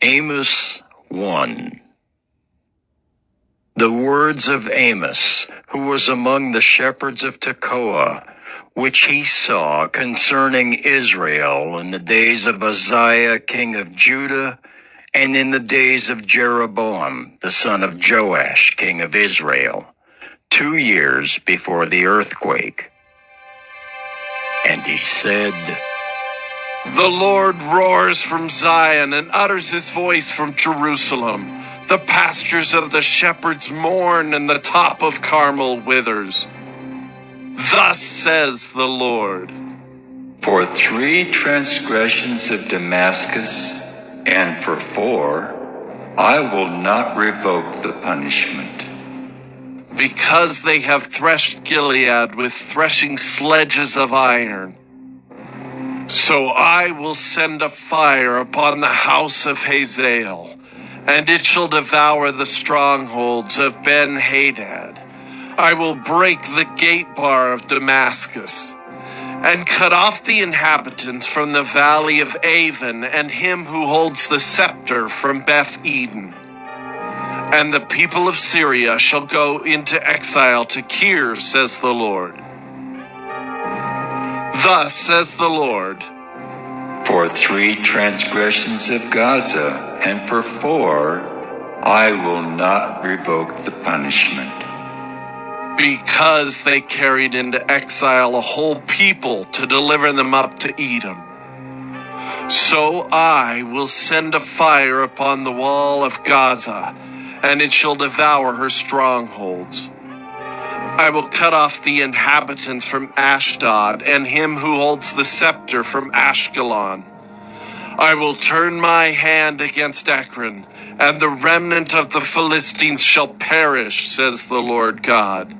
Amos 1. The words of Amos, who was among the shepherds of Tekoa, which he saw concerning Israel in the days of Uzziah king of Judah, and in the days of Jeroboam the son of Joash king of Israel, 2 years before the earthquake. And he said, The Lord roars from Zion and utters his voice from Jerusalem. The pastures of the shepherds mourn, and the top of Carmel withers. Thus says the Lord. For 3 transgressions of Damascus, and for 4, I will not revoke the punishment. Because they have threshed Gilead with threshing sledges of iron, so I will send a fire upon the house of Hazael, and it shall devour the strongholds of Ben-Hadad. I will break the gate bar of Damascus, and cut off the inhabitants from the valley of Avon, and him who holds the scepter from Beth-Eden. And the people of Syria shall go into exile to Kir, says the Lord. Thus says the Lord. For 3 transgressions of Gaza, and for 4, I will not revoke the punishment. Because they carried into exile a whole people to deliver them up to Edom. So I will send a fire upon the wall of Gaza, and it shall devour her strongholds. I will cut off the inhabitants from Ashdod, and him who holds the scepter from Ashkelon. I will turn my hand against Ekron, and the remnant of the Philistines shall perish, says the Lord God.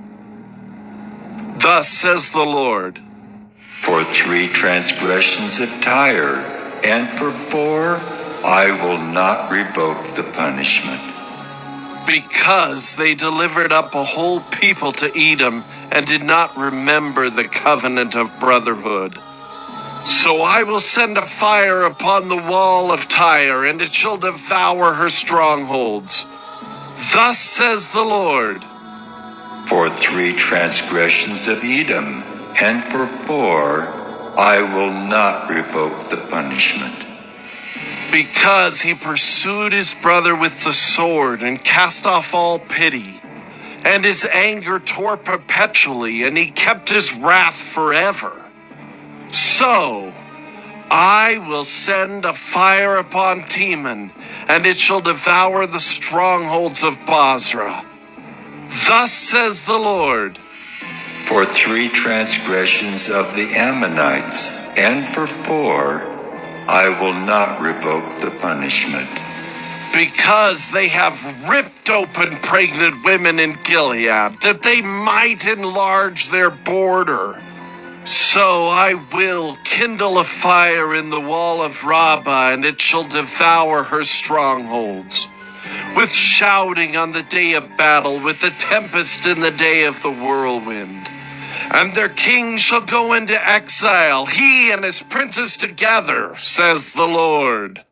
Thus says the Lord. For 3 transgressions of Tyre, and for 4, I will not revoke the punishment. Because they delivered up a whole people to Edom, and did not remember the covenant of brotherhood. So I will send a fire upon the wall of Tyre, and it shall devour her strongholds. Thus says the Lord. For 3 transgressions of Edom, and for 4, I will not revoke the punishment. Because he pursued his brother with the sword, and cast off all pity, and his anger tore perpetually, and he kept his wrath forever. So I will send a fire upon Teman, and it shall devour the strongholds of Bozrah. Thus says the Lord. For 3 transgressions of the Ammonites, and for 4, I will not revoke the punishment. Because they have ripped open pregnant women in Gilead, that they might enlarge their border. So I will kindle a fire in the wall of Rabbah, and it shall devour her strongholds. With shouting on the day of battle, with the tempest in the day of the whirlwind. And their king shall go into exile, he and his princes together, says the Lord.